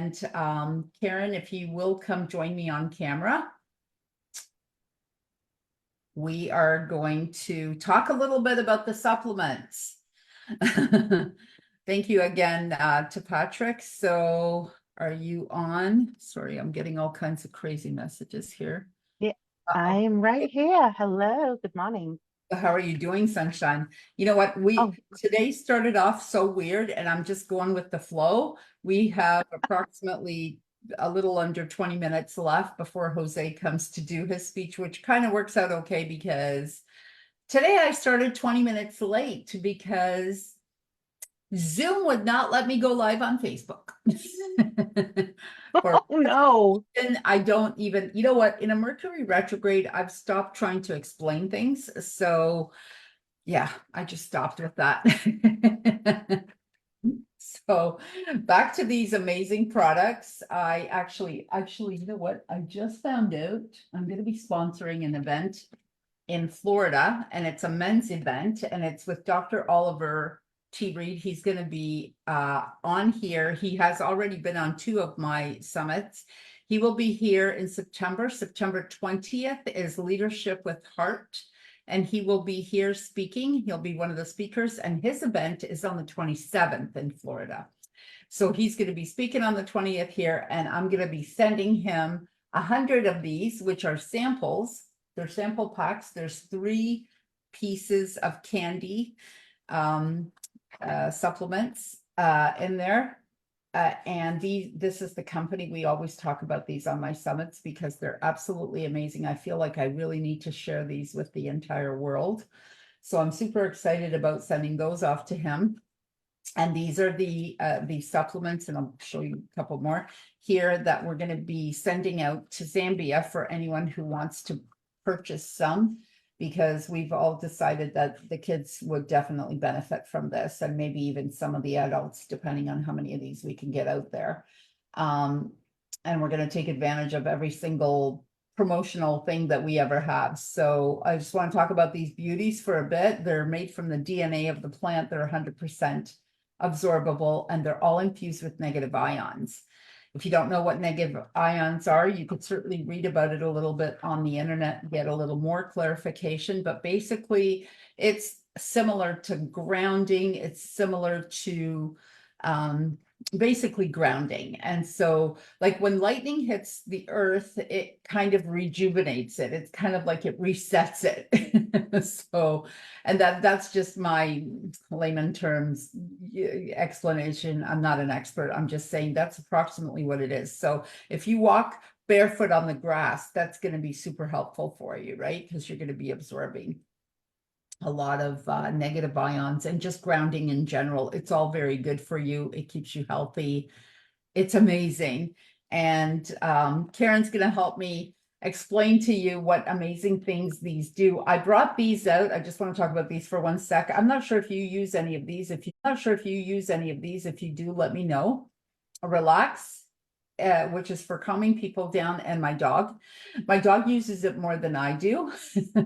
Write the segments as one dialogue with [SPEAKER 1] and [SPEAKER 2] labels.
[SPEAKER 1] And Karen, if you will come join me on camera, we are going to talk a little bit about the supplements. Thank you again to Patrick. So are you on? Sorry, I'm getting all kinds of crazy messages here.
[SPEAKER 2] Yeah,
[SPEAKER 1] Uh-oh.
[SPEAKER 2] I'm right here. Hello, good morning.
[SPEAKER 1] How are you doing, sunshine? You know what?
[SPEAKER 2] Oh,
[SPEAKER 1] Today started off so weird, and I'm just going with the flow. We have approximately a little under 20 minutes left before Jose comes to do his speech, which kind of works out okay because today I started 20 minutes late because Zoom would not let me go live on Facebook. For
[SPEAKER 2] oh no.
[SPEAKER 1] and I don't even, you know what, in a Mercury retrograde, I've stopped trying to explain things. So yeah, I just stopped with that. So back to these amazing products. I actually, you know what? I just found out I'm going to be sponsoring an event in Florida, and it's a men's event, and it's with Dr. Oliver T. Reed. He's going to be on here. He has already been on 2 of my summits. He will be here in September. September 20th is Leadership with Heart, and he will be here speaking. He'll be one of the speakers, and his event is on the 27th in Florida. So he's going to be speaking on the 20th here, and I'm going to be sending him 100 of these, which are samples. They're sample packs. There's 3 pieces of candy supplements in there. And this is the company. We always talk about these on my summits because they're absolutely amazing. I feel like I really need to share these with the entire world. So I'm super excited about sending those off to him. And these are the supplements, and I'll show you a couple more here that we're going to be sending out to Zambia for anyone who wants to purchase some, because we've all decided that the kids would definitely benefit from this, and maybe even some of the adults, depending on how many of these we can get out there. And we're going to take advantage of every single promotional thing that we ever have. So I just want to talk about these beauties for a bit. They're made from the DNA of the plant. They're 100% absorbable, and they're all infused with negative ions. If you don't know what negative ions are, you could certainly read about it a little bit on the internet and get a little more clarification. But basically, it's similar to grounding. It's similar to basically grounding. And so like when lightning hits the earth, it kind of rejuvenates it. It's kind of like it resets it. So, and that's just my layman terms explanation. I'm not an expert. I'm just saying that's approximately what it is. So if you walk barefoot on the grass, that's going to be super helpful for you, right? Because you're going to be absorbing a lot of negative ions, and just grounding in general. It's all very good for you. It keeps you healthy. It's amazing. And Karen's going to help me explain to you what amazing things these do. I brought these out. I just want to talk about these for 1 sec. I'm not sure if you use any of these. If you're not sure if you use any of these, if you do, let me know. Relax, which is for calming people down, and my dog. My dog uses it more than I do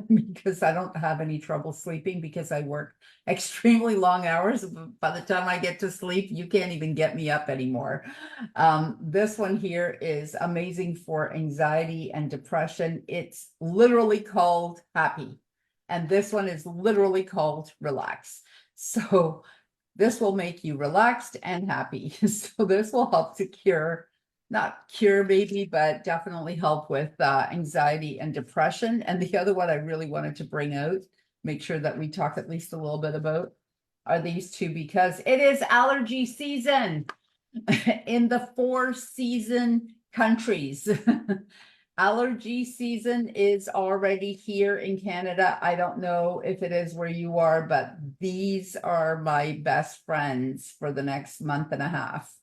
[SPEAKER 1] because I don't have any trouble sleeping because I work extremely long hours. By the time I get to sleep, you can't even get me up anymore. This one here is amazing for anxiety and depression. It's literally called Happy, and this one is literally called Relax. So this will make you relaxed and happy. So this will help to not cure maybe, but definitely help with anxiety and depression. And the other one I really wanted to bring out, make sure that we talk at least a little bit about, are these 2, because it is allergy season in the 4 season countries. Allergy season is already here in Canada. I don't know if it is where you are, but these are my best friends for the next month and a half.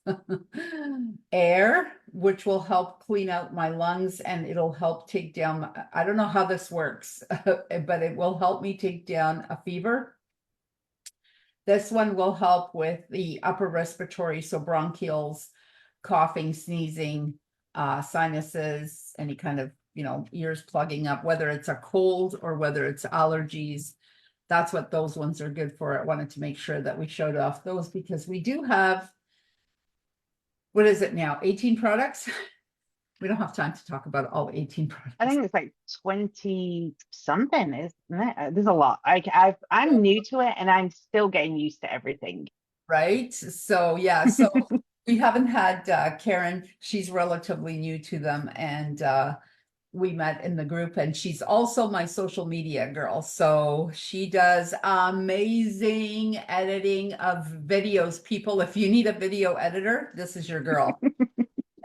[SPEAKER 1] Air, which will help clean out my lungs, and it'll help take down, I don't know how this works, but it will help me take down a fever. This one will help with the upper respiratory, so bronchioles, coughing, sneezing, sinuses, any kind of, ears plugging up, whether it's a cold or whether it's allergies. That's what those ones are good for. I wanted to make sure that we showed off those because we do have What is it now? 18 products? We don't have time to talk about all 18 products.
[SPEAKER 2] I think it's like 20 something, isn't it? There's a lot. I'm new to it and I'm still getting used to everything.
[SPEAKER 1] Right? So yeah, so we haven't had Karen, she's relatively new to them, and we met in the group, and she's also my social media girl. So she does amazing editing of videos. People, if you need a video editor, this is your girl.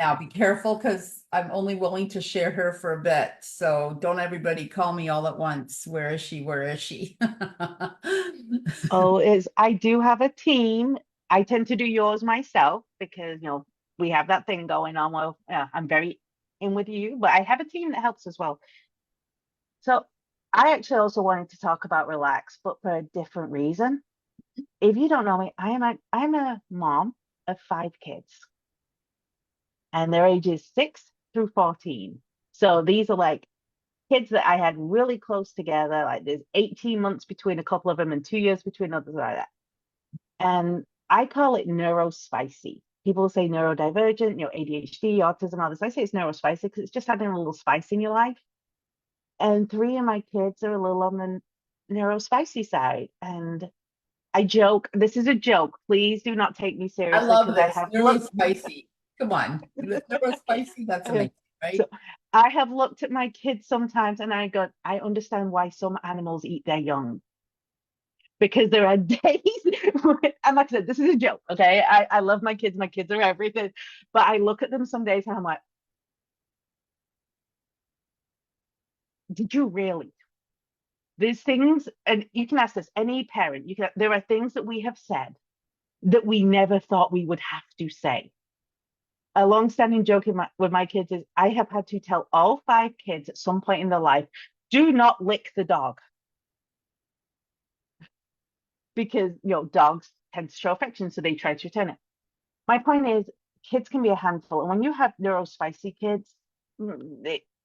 [SPEAKER 1] Now be careful, because I'm only willing to share her for a bit. So don't everybody call me all at once. Where is she? Where is she?
[SPEAKER 2] Oh, I do have a team. I tend to do yours myself because, we have that thing going on. Well, I'm very in with you, but I have a team that helps as well. So I actually also wanted to talk about relax, but for a different reason. If you don't know me, I'm a mom of 5 kids, and they're ages 6 through 14. So these are like kids that I had really close together. Like there's 18 months between a couple of them and 2 years between others like that. And I call it neurospicy. People say neurodivergent, ADHD, autism, all this. I say it's neurospicy because it's just adding a little spice in your life. And 3 of my kids are a little on the neurospicy side. And I joke, this is a joke. Please do not take me
[SPEAKER 1] I
[SPEAKER 2] seriously
[SPEAKER 1] love
[SPEAKER 2] because I
[SPEAKER 1] this.
[SPEAKER 2] have
[SPEAKER 1] Neuro
[SPEAKER 2] looked.
[SPEAKER 1] spicy. Come on. Neuro spicy, that's amazing,
[SPEAKER 2] So
[SPEAKER 1] right?
[SPEAKER 2] I have looked at my kids sometimes and I go, I understand why some animals eat their young. Because there are days and like I said, this is a joke, okay? I love my kids are everything. But I look at them some days and I'm like, did you really? There's things, and you can ask this, any parent, there are things that we have said that we never thought we would have to say. A long-standing joke with my kids is I have had to tell all 5 kids at some point in their life, do not lick the dog. Because dogs tend to show affection, so they try to return it. My point is, kids can be a handful, and when you have neurospicy kids,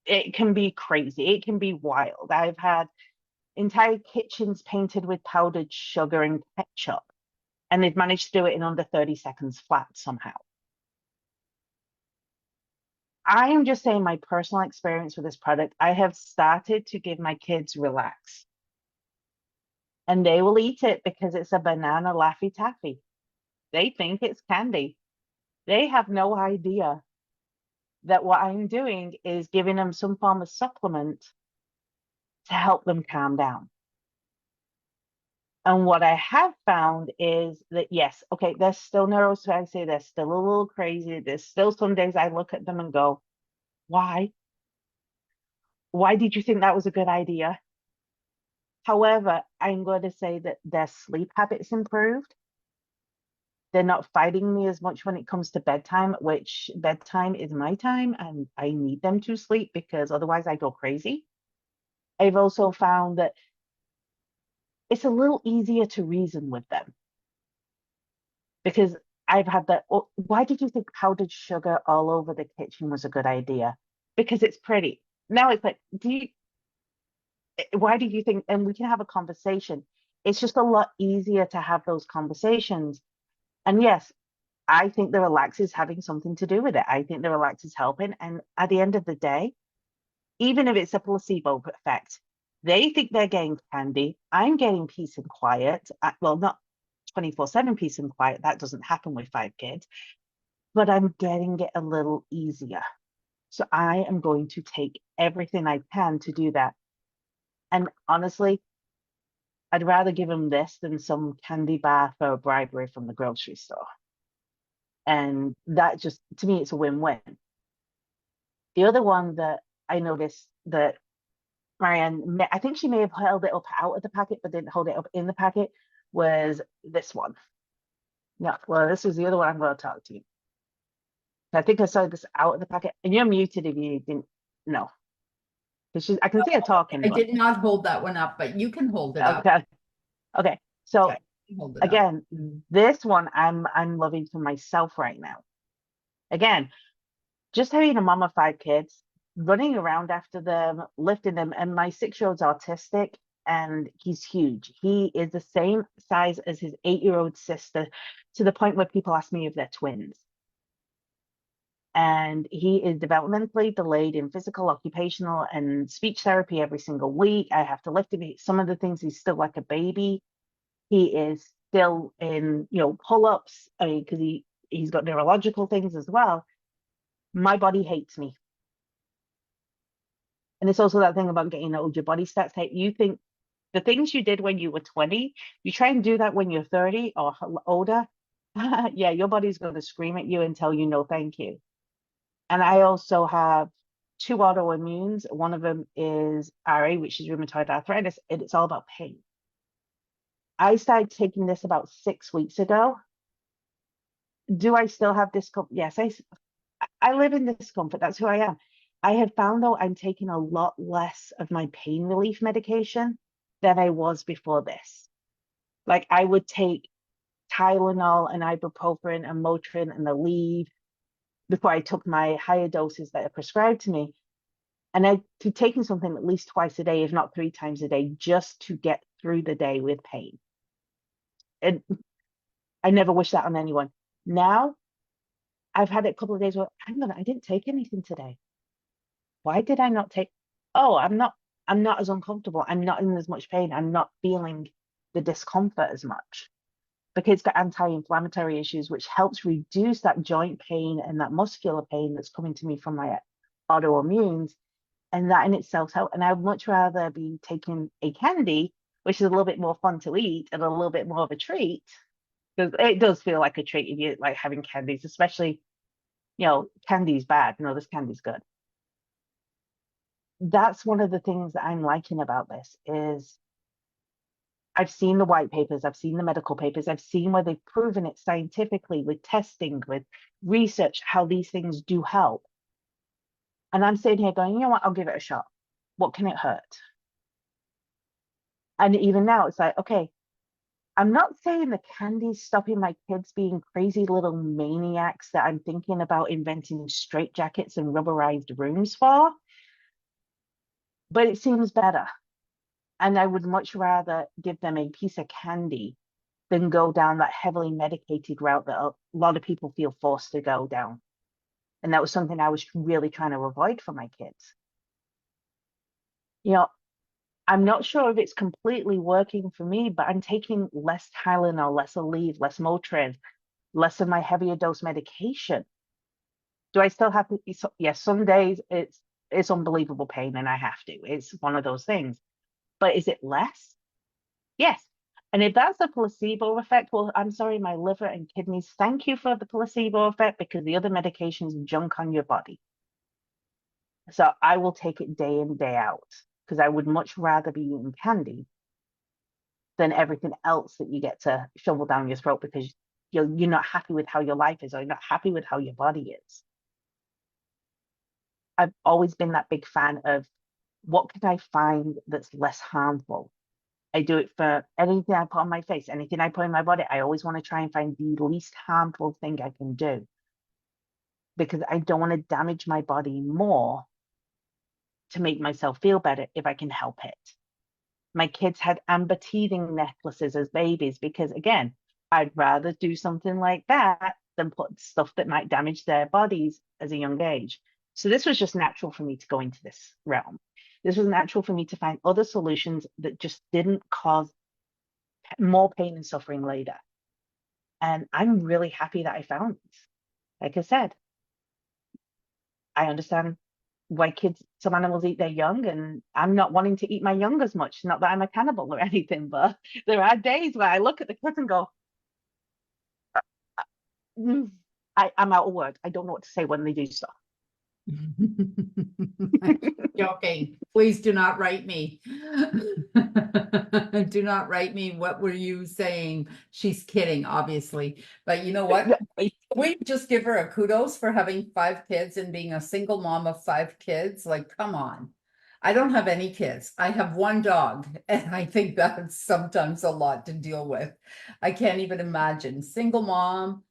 [SPEAKER 2] it can be crazy. It can be wild. I've had entire kitchens painted with powdered sugar and ketchup, and they've managed to do it in under 30 seconds flat somehow. I am just saying my personal experience with this product. I have started to give my kids relax, and they will eat it because it's a banana Laffy Taffy. They think it's candy. They have no idea that what I'm doing is giving them some form of supplement to help them calm down. And what I have found is that, yes, okay, they're still neurospicy, they're still a little crazy. There's still some days I look at them and go, why? Why did you think that was a good idea? However, I'm going to say that their sleep habits improved. They're not fighting me as much when it comes to bedtime, which bedtime is my time and I need them to sleep because otherwise I go crazy. I've also found that it's a little easier to reason with them because I've had that. Oh, why did you think powdered sugar all over the kitchen was a good idea? Because it's pretty. Now it's like, why did you think? And we can have a conversation. It's just a lot easier to have those conversations. And yes, I think the relax is having something to do with it. I think the relax is helping. And at the end of the day, even if it's a placebo effect, they think they're getting candy. I'm getting peace and quiet. Well, not 24/7 peace and quiet. That doesn't happen with 5 kids, but I'm getting it a little easier. So I am going to take everything I can to do that. And honestly, I'd rather give them this than some candy bar for a bribery from the grocery store. And that just, to me, it's a win-win. The other one that I noticed that Marianne, I think she may have held it up out of the packet, but didn't hold it up in the packet, was this one. Yeah, well, this was the other one I'm going to talk to you. I think I saw this out of the packet, and you're muted if you didn't know. Because I can see her talking,
[SPEAKER 1] I
[SPEAKER 2] but
[SPEAKER 1] did not hold that one up, but you can hold it up.
[SPEAKER 2] okay. Okay. So
[SPEAKER 1] Okay, hold it up.
[SPEAKER 2] again, this one I'm loving for myself right now. Again, just having a mom of 5 kids, running around after them, lifting them, and my 6-year-old's autistic and he's huge. He is the same size as his 8-year-old sister, to the point where people ask me if they're twins. and he is developmentally delayed in physical, occupational, and speech therapy every single week. I have to lift him. Some of the things, he's still like a baby. He is still in, pull-ups, because he's got neurological things as well. My body hates me. And it's also that thing about getting old, your body starts hate. You think the things you did when you were 20, you try and do that when you're 30 or older. Yeah, your body's going to scream at you and tell you no, thank you. And I also have 2 autoimmunes. One of them is RA, which is rheumatoid arthritis, and it's all about pain. I started taking this about 6 weeks ago. Do I still have discomfort? Yes, I live in discomfort. That's who I am. I have found, though, I'm taking a lot less of my pain relief medication than I was before this. Like, I would take Tylenol and ibuprofen and Motrin and Aleve before I took my higher doses that are prescribed to me. And I'd be taking something at least twice a day, if not 3 times a day, just to get through the day with pain. And I never wish that on anyone. Now, I've had a couple of days where, hang on, I didn't take anything today. Why did I not take? Oh, I'm not as uncomfortable. I'm not in as much pain. I'm not feeling the discomfort as much because it's got anti-inflammatory issues, which helps reduce that joint pain and that muscular pain that's coming to me from my autoimmunes. And that in itself helps. And I'd much rather be taking a candy, which is a little bit more fun to eat and a little bit more of a treat, because it does feel like a treat if you like having candies, especially, candy's bad. No, this candy's good. That's one of the things that I'm liking about this is I've seen the white papers, I've seen the medical papers, I've seen where they've proven it scientifically with testing, with research, how these things do help. And I'm sitting here going, you know what, I'll give it a shot. What can it hurt? And even now it's like, okay, I'm not saying the candy's stopping my kids being crazy little maniacs that I'm thinking about inventing straitjackets and rubberized rooms for, but it seems better. And I would much rather give them a piece of candy than go down that heavily medicated route that a lot of people feel forced to go down. And that was something I was really trying to avoid for my kids. I'm not sure if it's completely working for me, but I'm taking less Tylenol, less Aleve, less Motrin, less of my heavier dose medication. Do I still have to? Yes, some days it's unbelievable pain and I have to. It's one of those things. But is it less? Yes. And if that's a placebo effect, well, I'm sorry, my liver and kidneys, thank you for the placebo effect, because the other medication's junk on your body. So I will take it day in, day out, because I would much rather be eating candy than everything else that you get to shovel down your throat because you're not happy with how your life is, or you're not happy with how your body is. I've always been that big fan of what can I find that's less harmful. I do it for anything I put on my face, anything I put in my body. I always want to try and find the least harmful thing I can do, because I don't want to damage my body more to make myself feel better if I can help it. My kids had amber teething necklaces as babies because, again, I'd rather do something like that than put stuff that might damage their bodies as a young age. So this was just natural for me to go into this realm. This was natural for me to find other solutions that just didn't cause more pain and suffering later. And I'm really happy that I found this. Like I said, I understand why some animals eat their young, and I'm not wanting to eat my young as much. Not that I'm a cannibal or anything, but there are days where I look at the kids and go, I'm out of words. I don't know what to say when they do stuff.
[SPEAKER 1] Joking. Please do not write me. Do not write me. What were you saying? She's kidding, obviously. But you know what? We just give her a kudos for having 5 kids and being a single mom of 5 kids. Like, come on. I don't have any kids. I have 1 dog, and I think that's sometimes a lot to deal with. I can't even imagine. Single mom.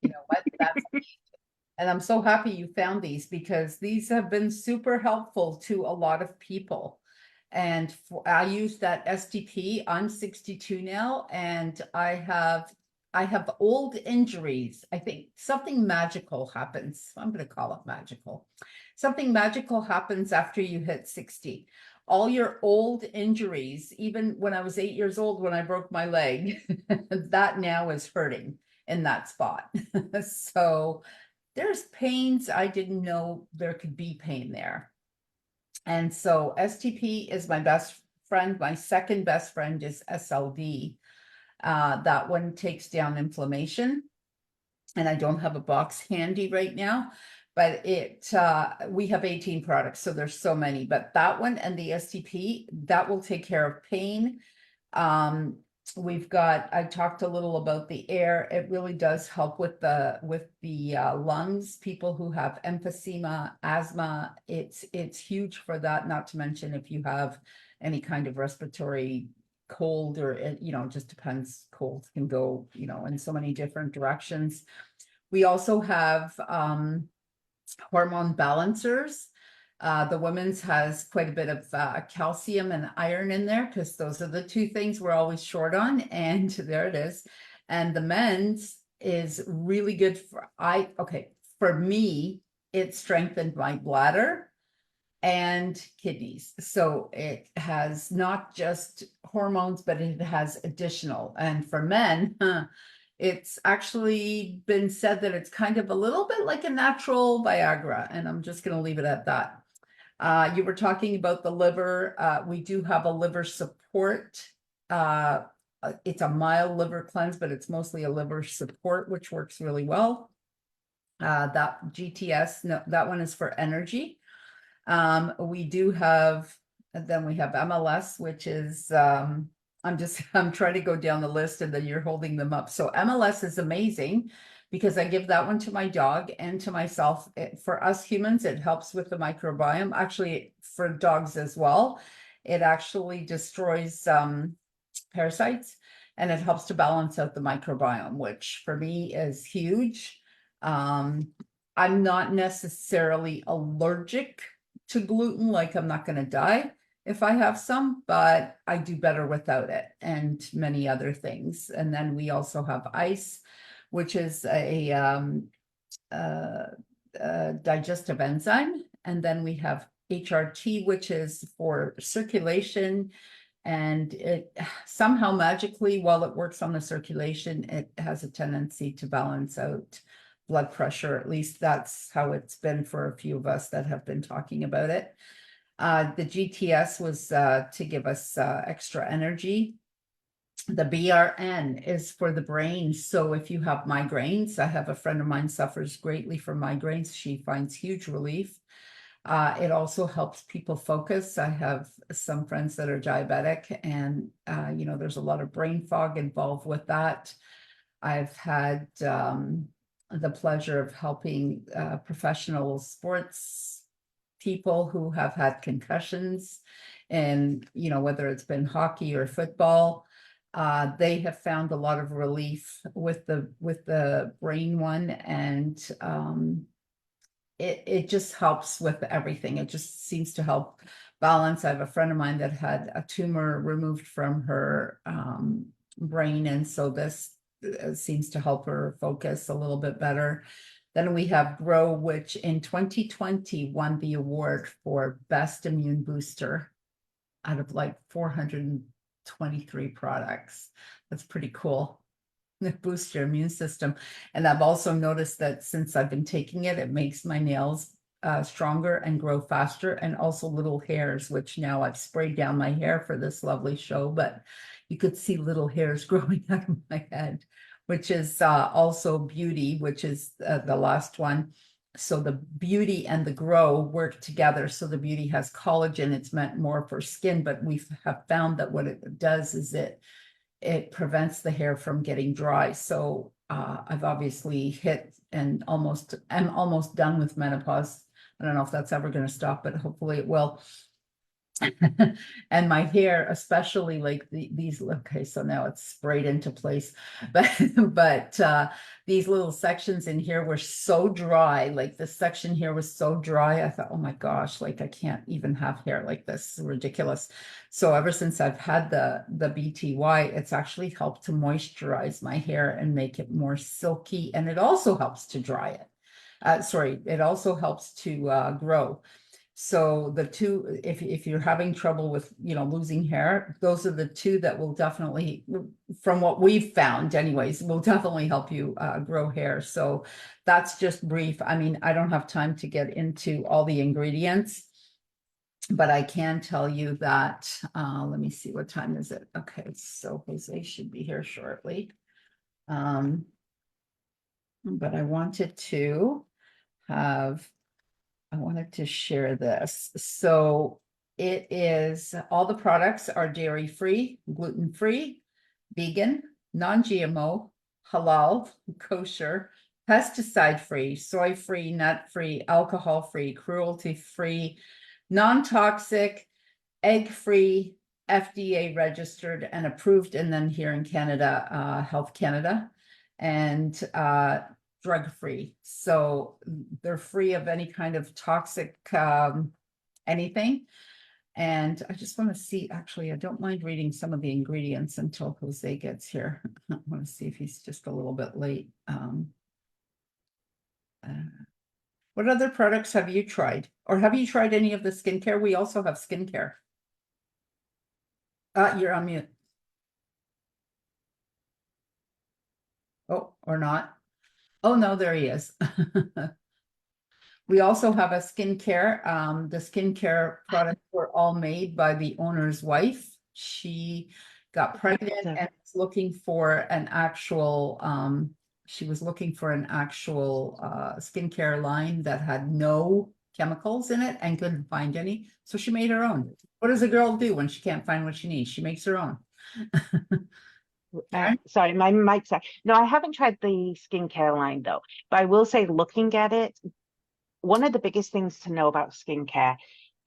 [SPEAKER 1] You know what? That's and I'm so happy you found these, because these have been super helpful to a lot of people. And I use that STP. I'm 62 now, and I have I have old injuries. I think something magical happens. I'm going to call it magical. Something magical happens after you hit 60. All your old injuries, even when I was 8 years old, when I broke my leg, that now is hurting in that spot. So there's pains I didn't know there could be pain there. And so STP is my best friend. My second best friend is SLD. That one takes down inflammation. And I don't have a box handy right now, but we have 18 products, so there's so many, but that one and the STP, that will take care of pain. I talked a little about the air. It really does help with the lungs. People who have emphysema, asthma, it's huge for that. Not to mention if you have any kind of respiratory cold, or it just depends. Colds can go in so many different directions. We also have hormone balancers. The women's has quite a bit of calcium and iron in there, because those are the two things we're always short on, and there it is. And the men's is really good for me, it strengthened my bladder and kidneys. So it has not just hormones, but it has additional. And for men, it's actually been said that it's kind of a little bit like a natural Viagra, and I'm just going to leave it at that. You were talking about the liver. We do have a liver support. It's a mild liver cleanse, but it's mostly a liver support, which works really well. That GTS, no, that one is for energy. We do have, then we have MLS, which is, I'm trying to go down the list and then you're holding them up. So MLS is amazing because I give that one to my dog and to myself. For us humans, it helps with the microbiome. Actually, for dogs as well. It actually destroys parasites, and it helps to balance out the microbiome, which for me is huge. I'm not necessarily allergic to gluten, like I'm not going to die if I have some, but I do better without it, and many other things. And then we also have ice, which is a digestive enzyme. And then we have HRT, which is for circulation. And it somehow magically, while it works on the circulation, it has a tendency to balance out blood pressure. At least that's how it's been for a few of us that have been talking about it. The GTS was to give us extra energy. The BRN is for the brain. So if you have migraines, I have a friend of mine suffers greatly from migraines. She finds huge relief. It also helps people focus. I have some friends that are diabetic, and there's a lot of brain fog involved with that. I've had the pleasure of helping professional sports people who have had concussions, and whether it's been hockey or football, they have found a lot of relief with the brain one, and it just helps with everything. It just seems to help balance. I have a friend of mine that had a tumor removed from her brain, and so this seems to help her focus a little bit better. Then we have Grow, which in 2020 won the award for Best Immune Booster out of like 423 products. That's pretty cool. It boosts your immune system. And I've also noticed that since I've been taking it, it makes my nails stronger and grow faster, and also little hairs, which now I've sprayed down my hair for this lovely show, but you could see little hairs growing out of my head, which is also beauty, which is the last one. So the beauty and the grow work together. So the beauty has collagen. It's meant more for skin, but we have found that what it does is it prevents the hair from getting dry. So I've obviously hit and I'm almost done with menopause. I don't know if that's ever going to stop, but hopefully it will. And my hair, especially like these, okay, so now it's sprayed into place, but these little sections in here were so dry, like this section here was so dry. I thought, oh my gosh, like I can't even have hair like this. It's ridiculous. So ever since I've had the BTY, it's actually helped to moisturize my hair and make it more silky, and it also helps to dry it. Sorry, it also helps to grow. So the two, if you're having trouble with, losing hair, those are the two that will definitely, from what we've found anyways, will definitely help you grow hair. So that's just brief. I mean, I don't have time to get into all the ingredients, but I can tell you that, let me see, what time is it? Okay, so Jose should be here shortly. But I wanted to share this. So it is, all the products are dairy-free, gluten-free, vegan, non-GMO, halal, kosher, pesticide-free, soy-free, nut-free, alcohol-free, cruelty-free, non-toxic, egg-free, FDA registered and approved, and then here in Canada, Health Canada, and drug-free. So they're free of any kind of toxic anything. And I just want to see, actually, I don't mind reading some of the ingredients until Jose gets here. I want to see if he's just a little bit late. What other products have you tried? Or have you tried any of the skincare? We also have skincare. You're on mute. Oh, or not. Oh, no, there he is. We also have a skincare. The skincare products were all made by the owner's wife. She got pregnant and was looking for an actual, skincare line that had no chemicals in it and couldn't find any. So she made her own. What does a girl do when she can't find what she needs? She makes her own.
[SPEAKER 2] Sorry, my mic's on. No, I haven't tried the skincare line though, but I will say, looking at it, one of the biggest things to know about skincare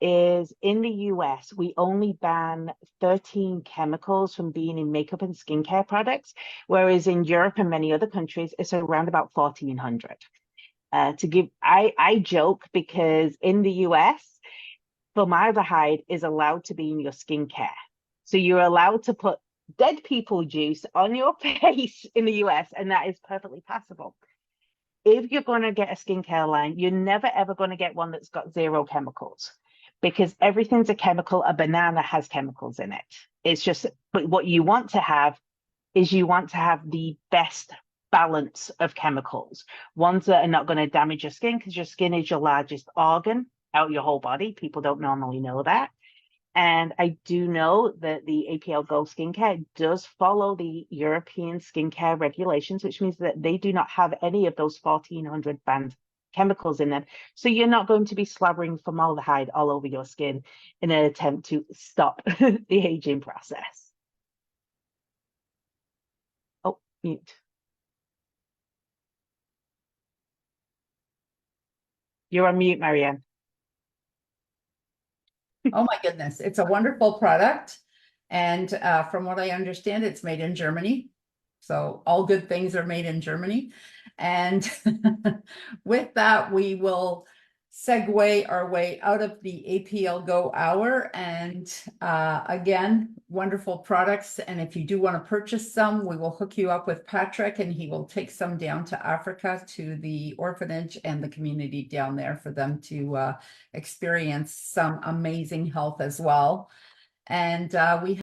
[SPEAKER 2] is in the US, we only ban 13 chemicals from being in makeup and skincare products, whereas in Europe and many other countries, it's around about 1,400. I joke because in the US, formaldehyde is allowed to be in your skincare. So you're allowed to put dead people juice on your face in the US, and that is perfectly passable. If you're going to get a skincare line, you're never ever going to get one that's got zero chemicals, because everything's a chemical. A banana has chemicals in it. It's just, but what you want to have is the best balance of chemicals, ones that are not going to damage your skin, because your skin is your largest organ out your whole body. People don't normally know that. And I do know that the APLGO skincare does follow the European skincare regulations, which means that they do not have any of those 1,400 banned chemicals in them. So you're not going to be slathering formaldehyde all over your skin in an attempt to stop the aging process. Oh, mute. You're on mute, Marianne.
[SPEAKER 1] Oh my goodness, it's a wonderful product. And from what I understand, it's made in Germany. So all good things are made in Germany. And with that, we will segue our way out of the APLGO hour. And again, wonderful products. And if you do want to purchase some, we will hook you up with Patrick, and he will take some down to Africa, to the orphanage and the community down there, for them to experience some amazing health as well. And we